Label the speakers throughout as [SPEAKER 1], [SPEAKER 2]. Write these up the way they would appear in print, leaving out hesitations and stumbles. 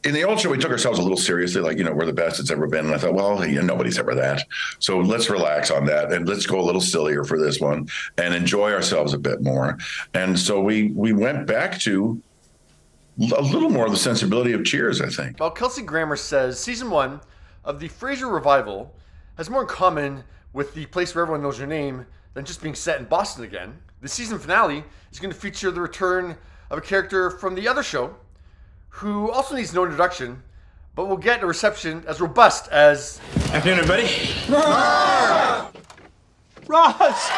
[SPEAKER 1] In the old show, we took ourselves a little seriously, like, we're the best it's ever been. And I thought, well, nobody's ever that. So let's relax on that and let's go a little sillier for this one and enjoy ourselves a bit more. And so we went back to a little more of the sensibility of Cheers, I think.
[SPEAKER 2] Well, Kelsey Grammer says season 1 of the Frasier revival has more in common with the place where everyone knows your name than just being set in Boston again. The season finale is going to feature the return of a character from the other show who also needs no introduction, but will get a reception as robust as...
[SPEAKER 3] Afternoon, everybody.
[SPEAKER 4] Ross!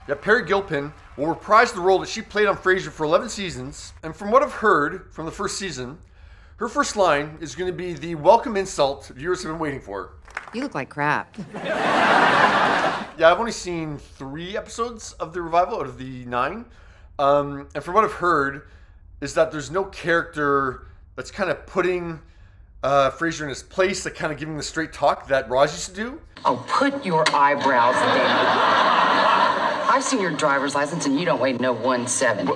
[SPEAKER 2] Yeah, Peri Gilpin will reprise the role that she played on Frasier for 11 seasons, and from what I've heard from the first season, her first line is going to be the welcome insult viewers have been waiting for.
[SPEAKER 5] You look like crap.
[SPEAKER 2] Yeah, I've only seen 3 episodes of the revival out of the 9. And from what I've heard is that there's no character that's kind of putting Frasier in his place, like kind of giving the straight talk that Roz used to do.
[SPEAKER 6] Oh, put your eyebrows down. I've seen your driver's license and you don't weigh no 170.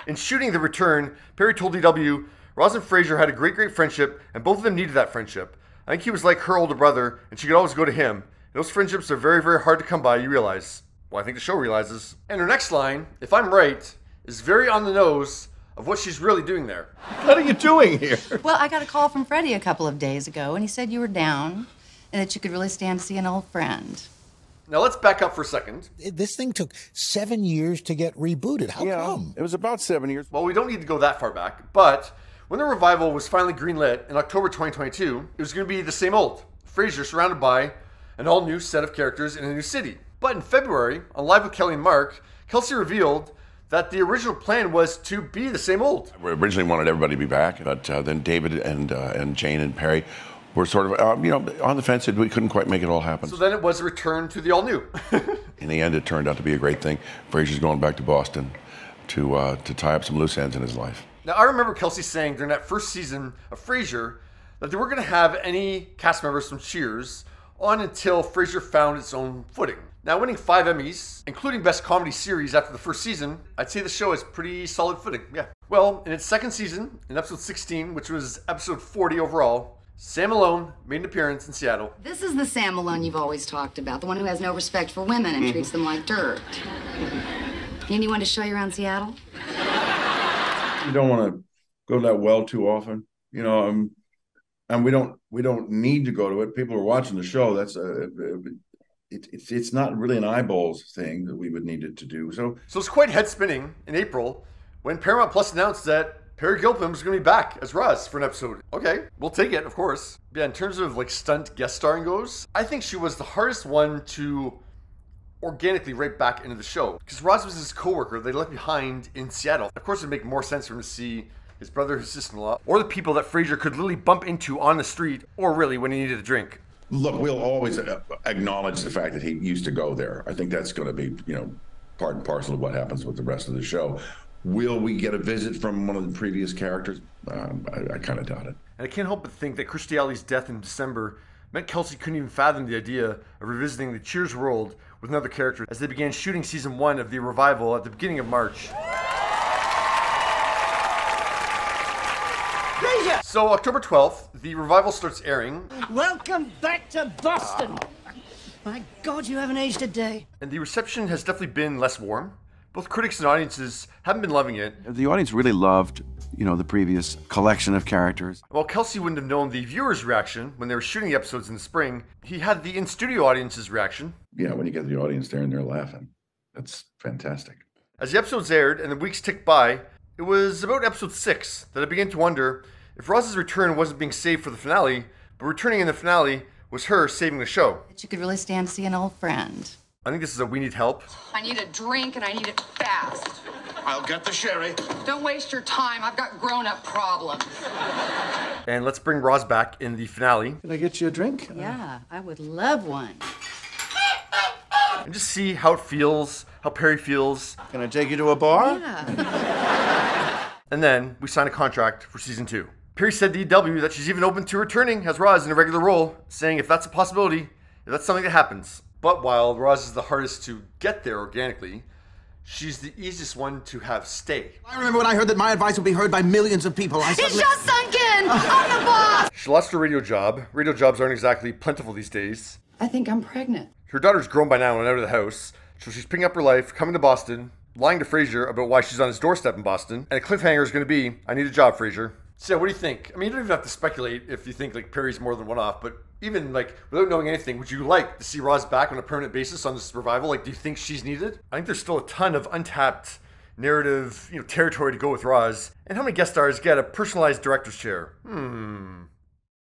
[SPEAKER 2] In shooting the return, Peri told DW, Roz and Frasier had a great friendship, and both of them needed that friendship. I think he was like her older brother, and she could always go to him. And those friendships are very hard to come by, you realize. Well, I think the show realizes. And her next line, if I'm right, is very on the nose of what she's really doing there.
[SPEAKER 4] What are you doing here?
[SPEAKER 5] Well, I got a call from Freddie a couple of days ago, and he said you were down and that you could really stand to see an old friend.
[SPEAKER 2] Now let's back up for a second.
[SPEAKER 7] This thing took 7 years to get rebooted. How come?
[SPEAKER 4] It was about 7 years.
[SPEAKER 2] Well, we don't need to go that far back, but when the revival was finally greenlit in October 2022, it was going to be the same old. Frasier surrounded by an all-new set of characters in a new city. But in February, on Live with Kelly and Mark, Kelsey revealed that the original plan was to be the same old.
[SPEAKER 1] We originally wanted everybody to be back, but then David and Jane and Perry were sort of, on the fence. We couldn't quite make it all happen.
[SPEAKER 2] So then it was a return to the all-new.
[SPEAKER 1] In the end, it turned out to be a great thing. Frasier's going back to Boston to tie up some loose ends in his life.
[SPEAKER 2] Now, I remember Kelsey saying during that first season of Frasier that they weren't going to have any cast members from Cheers on until Frasier found its own footing. Now, winning 5 Emmys, including Best Comedy Series after the first season, I'd say the show has pretty solid footing, yeah. Well, in its second season, in episode 16, which was episode 40 overall, Sam Malone made an appearance in Seattle.
[SPEAKER 5] This is the Sam Malone you've always talked about, the one who has no respect for women and treats them like dirt. Anyone to show you around Seattle?
[SPEAKER 1] You don't want to go to that well too often, and we don't need to go to it. People are watching the show. That's it's not really an eyeballs thing that we would need it to do. So
[SPEAKER 2] it's quite head spinning in April when Paramount Plus announced that Peri Gilpin was going to be back as Roz for an episode. Okay, we'll take it, of course. Yeah, in terms of like stunt guest starring goes, I think she was the hardest one to organically right back into the show because Roz was his coworker they left behind in Seattle. Of course, it'd make more sense for him to see his brother, his sister-in-law, or the people that Frasier could literally bump into on the street, or really when he needed a drink.
[SPEAKER 1] look, we'll always acknowledge the fact that he used to go there. I think that's going to be, part and parcel of what happens with the rest of the show. Will we get a visit from one of the previous characters? I kind of doubt it.
[SPEAKER 2] And I can't help but think that Kirstie Alley's death in December meant Kelsey couldn't even fathom the idea of revisiting the Cheers world with another character as they began shooting season 1 of the revival at the beginning of March. So October 12th, the revival starts airing.
[SPEAKER 8] Welcome back to Boston. My God, you haven't aged a day.
[SPEAKER 2] And the reception has definitely been less warm. Both critics and audiences haven't been loving it.
[SPEAKER 9] The audience really loved, the previous collection of characters.
[SPEAKER 2] While Kelsey wouldn't have known the viewers' reaction when they were shooting the episodes in the spring, he had the in-studio audience's reaction.
[SPEAKER 1] Yeah, when you get the audience there and they're laughing, that's fantastic.
[SPEAKER 2] As the episodes aired and the weeks ticked by, it was about episode 6 that I began to wonder if Ross's return wasn't being saved for the finale, but returning in the finale was her saving the show.
[SPEAKER 5] That you could really stand to see an old friend.
[SPEAKER 2] I think this is a we need help.
[SPEAKER 6] I need a drink and I need it fast.
[SPEAKER 3] I'll get the sherry.
[SPEAKER 6] Don't waste your time. I've got grown-up problems.
[SPEAKER 2] And let's bring Roz back in the finale.
[SPEAKER 4] Can I get you a drink?
[SPEAKER 5] Yeah, I would love one.
[SPEAKER 2] And just see how it feels, how Peri feels.
[SPEAKER 4] Can I take you to a bar?
[SPEAKER 5] Yeah.
[SPEAKER 2] And then we sign a contract for season 2. Peri said to EW that she's even open to returning as Roz in a regular role, saying if that's a possibility, if that's something that happens. But while Roz is the hardest to get there organically, she's the easiest one to have stay.
[SPEAKER 10] I remember when I heard that my advice would be heard by millions of people.
[SPEAKER 5] It's just sunk in! I'm the boss!
[SPEAKER 2] She lost her radio job. Radio jobs aren't exactly plentiful these days.
[SPEAKER 5] I think I'm pregnant.
[SPEAKER 2] Her daughter's grown by now and out of the house, so she's picking up her life, coming to Boston, lying to Frasier about why she's on his doorstep in Boston, and a cliffhanger is going to be, I need a job, Frasier. So yeah, what do you think? I mean, you don't even have to speculate if you think like Peri's more than one off, but even like without knowing anything, would you like to see Roz back on a permanent basis on this revival? Like, do you think she's needed? I think there's still a ton of untapped narrative, territory to go with Roz. And how many guest stars get a personalized director's chair?